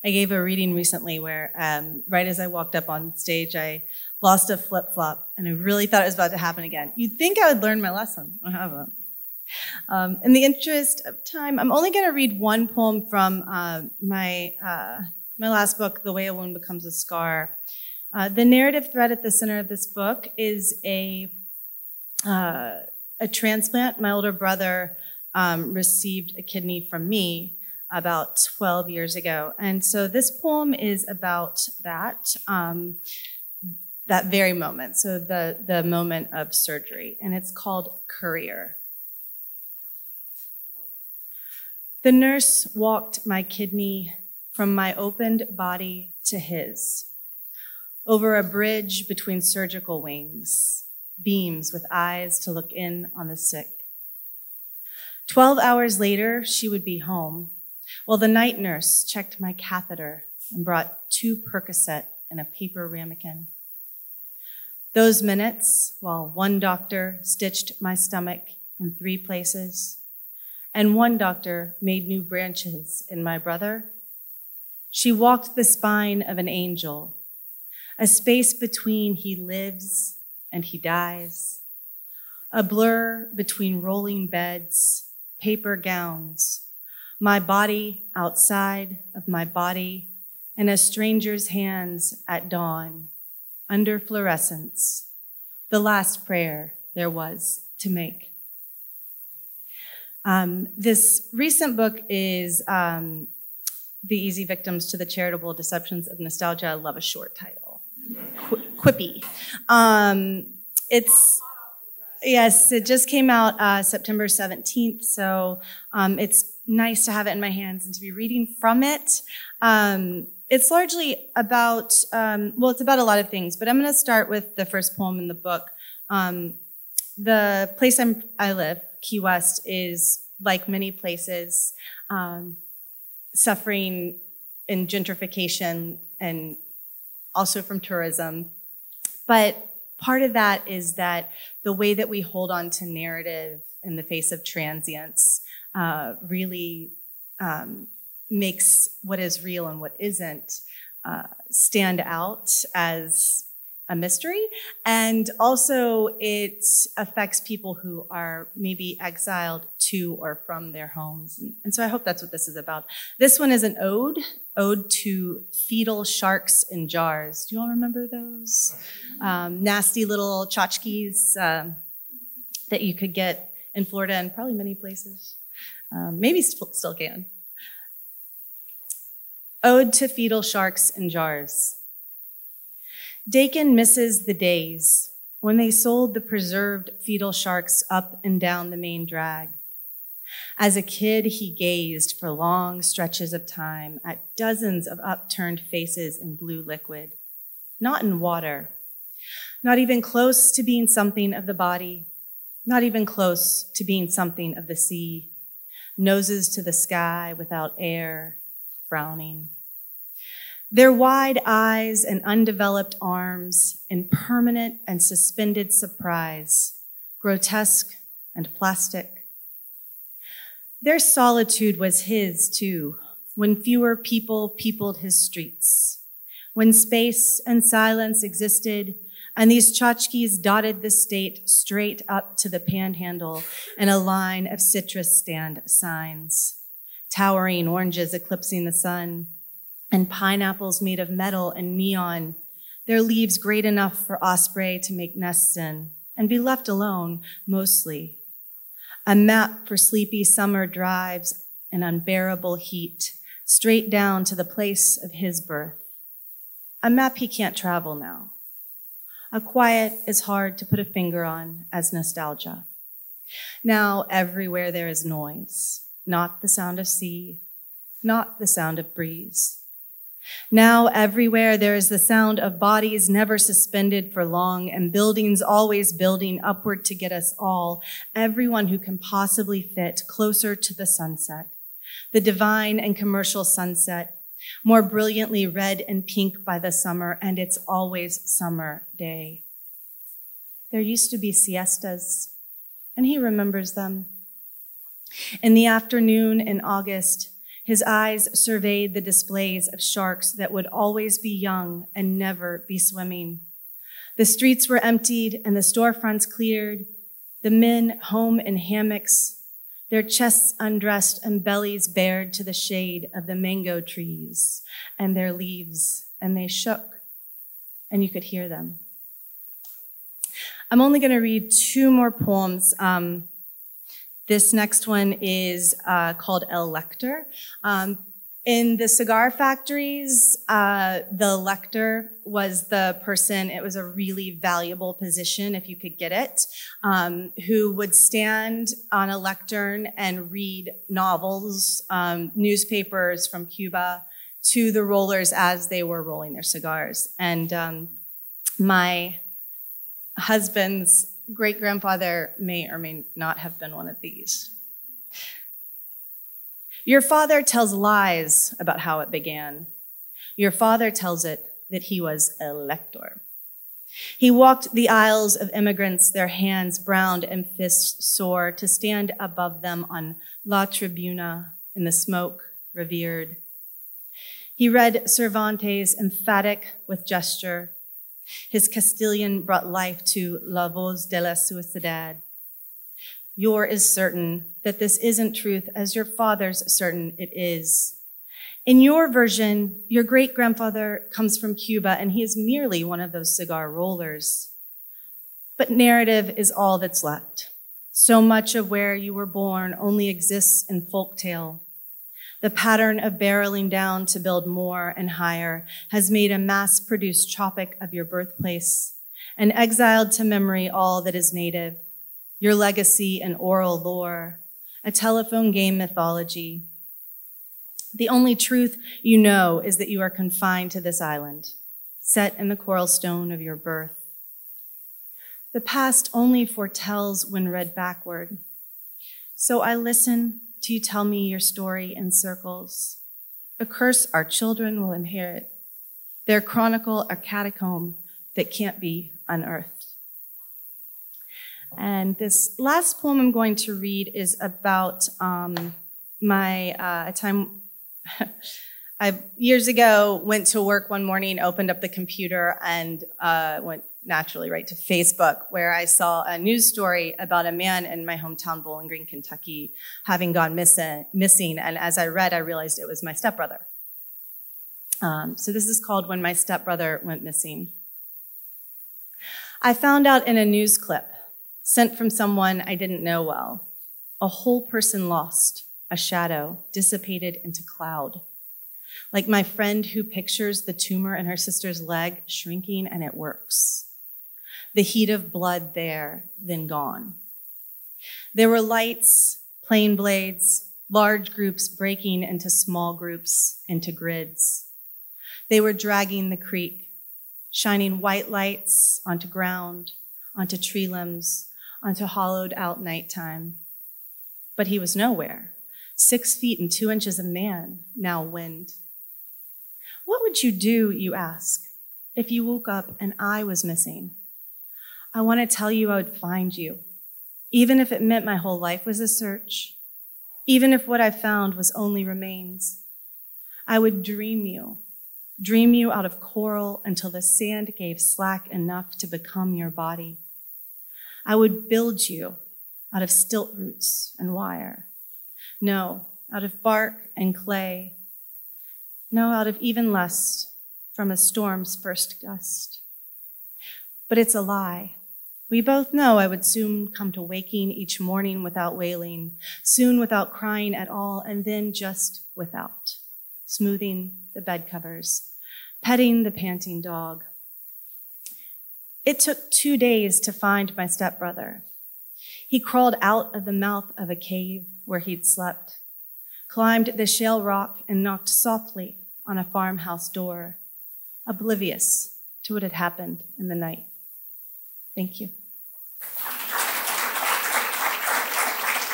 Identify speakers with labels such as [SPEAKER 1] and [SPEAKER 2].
[SPEAKER 1] I gave a reading recently where right as I walked up on stage, I lost a flip-flop, and I really thought it was about to happen again. You'd think I would learn my lesson. I haven't. In the interest of time, I'm only going to read one poem from my last book, The Way a Wound Becomes a Scar. The narrative thread at the center of this book is a transplant. My older brother received a kidney from me about 12 years ago. And so this poem is about that very moment, so the moment of surgery, and it's called Courier. The nurse walked my kidney from my opened body to his, over a bridge between surgical wings, beams with eyes to look in on the sick. 12 hours later, she would be home, while the night nurse checked my catheter and brought 2 Percocet in a paper ramekin. Those minutes, while one doctor stitched my stomach in 3 places, and one doctor made new branches in my brother, she walked the spine of an angel, a space between he lives and he dies, a blur between rolling beds, paper gowns, my body outside of my body, and a stranger's hands at dawn, under fluorescence, the last prayer there was to make. This recent book is The Easy Victims to the Charitable Deceptions of Nostalgia. I love a short title. Quippy. Yes, it just came out September 17th, so it's nice to have it in my hands and to be reading from it. It's largely about, it's about a lot of things, but I'm going to start with the first poem in the book. The place I live, Key West, is, like many places, suffering in gentrification and also from tourism. But part of that is that the way that we hold on to narrative in the face of transience really makes what is real and what isn't stand out as a mystery. And also it affects people who are maybe exiled to or from their homes. And so I hope that's what this is about. This one is an ode to fetal sharks in jars. Do you all remember those? Nasty little tchotchkes that you could get in Florida and probably many places. Maybe still can. Ode to fetal sharks in jars. Dakin misses the days when they sold the preserved fetal sharks up and down the main drag. As a kid, he gazed for long stretches of time at dozens of upturned faces in blue liquid, not in water, not even close to being something of the body, not even close to being something of the sea, noses to the sky without air, frowning. Their wide eyes and undeveloped arms in permanent and suspended surprise, grotesque and plastic. Their solitude was his, too, when fewer people peopled his streets, when space and silence existed, and these tchotchkes dotted the state straight up to the panhandle and a line of citrus stand signs, towering oranges eclipsing the sun, and pineapples made of metal and neon, their leaves great enough for osprey to make nests in and be left alone, mostly. A map for sleepy summer drives in unbearable heat, straight down to the place of his birth. A map he can't travel now. A quiet is hard to put a finger on as nostalgia. Now everywhere there is noise, not the sound of sea, not the sound of breeze. Now everywhere there is the sound of bodies never suspended for long and buildings always building upward to get us all, everyone who can possibly fit closer to the sunset, the divine and commercial sunset, more brilliantly red and pink by the summer, and it's always summer day. There used to be siestas, and he remembers them. In the afternoon in August, His eyes surveyed the displays of sharks that would always be young and never be swimming. The streets were emptied and the storefronts cleared, the men home in hammocks, their chests undressed and bellies bared to the shade of the mango trees and their leaves, and they shook, and you could hear them. I'm only going to read 2 more poems. This next one is called El Lector. In the cigar factories, the lector was the person, it was a really valuable position if you could get it, who would stand on a lectern and read novels, newspapers from Cuba to the rollers as they were rolling their cigars. And my husband's great-grandfather may or may not have been one of these. Your father tells lies about how it began. Your father tells it that he was a lector. He walked the aisles of immigrants, their hands browned and fists sore, to stand above them on La Tribuna in the smoke, revered. He read Cervantes, emphatic with gesture. His Castilian brought life to La Voz de la Suicidad. Your is certain that this isn't truth, as your father's certain it is. In your version, your great-grandfather comes from Cuba, and he is merely one of those cigar rollers. But narrative is all that's left. So much of where you were born only exists in folktale. The pattern of barreling down to build more and higher has made a mass-produced tropic of your birthplace and exiled to memory all that is native, your legacy and oral lore, a telephone game mythology. The only truth you know is that you are confined to this island, set in the coral stone of your birth. The past only foretells when read backward. So I listen till you tell me your story in circles. A curse our children will inherit. Their chronicle a catacomb that can't be unearthed. And this last poem I'm going to read is about a time I years ago went to work one morning, opened up the computer, and went naturally right to Facebook, where I saw a news story about a man in my hometown, Bowling Green, Kentucky, having gone missing. And as I read, I realized it was my stepbrother. So this is called When My Stepbrother Went Missing. I found out in a news clip sent from someone I didn't know well, a whole person lost, a shadow dissipated into cloud. Like my friend who pictures the tumor in her sister's leg shrinking and it works. The heat of blood there, then gone. There were lights, plane blades, large groups breaking into small groups, into grids. They were dragging the creek, shining white lights onto ground, onto tree limbs, onto hollowed out nighttime. But he was nowhere. 6 feet and 2 inches of man, now wind. What would you do, you ask, if you woke up and I was missing? I want to tell you I would find you, even if it meant my whole life was a search, even if what I found was only remains. I would dream you out of coral until the sand gave slack enough to become your body. I would build you out of stilt roots and wire. No, out of bark and clay. No, out of even less from a storm's first gust. But it's a lie. We both know I would soon come to waking each morning without wailing, soon without crying at all, and then just without, smoothing the bed covers, petting the panting dog. It took 2 days to find my stepbrother. He crawled out of the mouth of a cave where he'd slept, climbed the shale rock and knocked softly on a farmhouse door, oblivious to what had happened in the night. Thank you.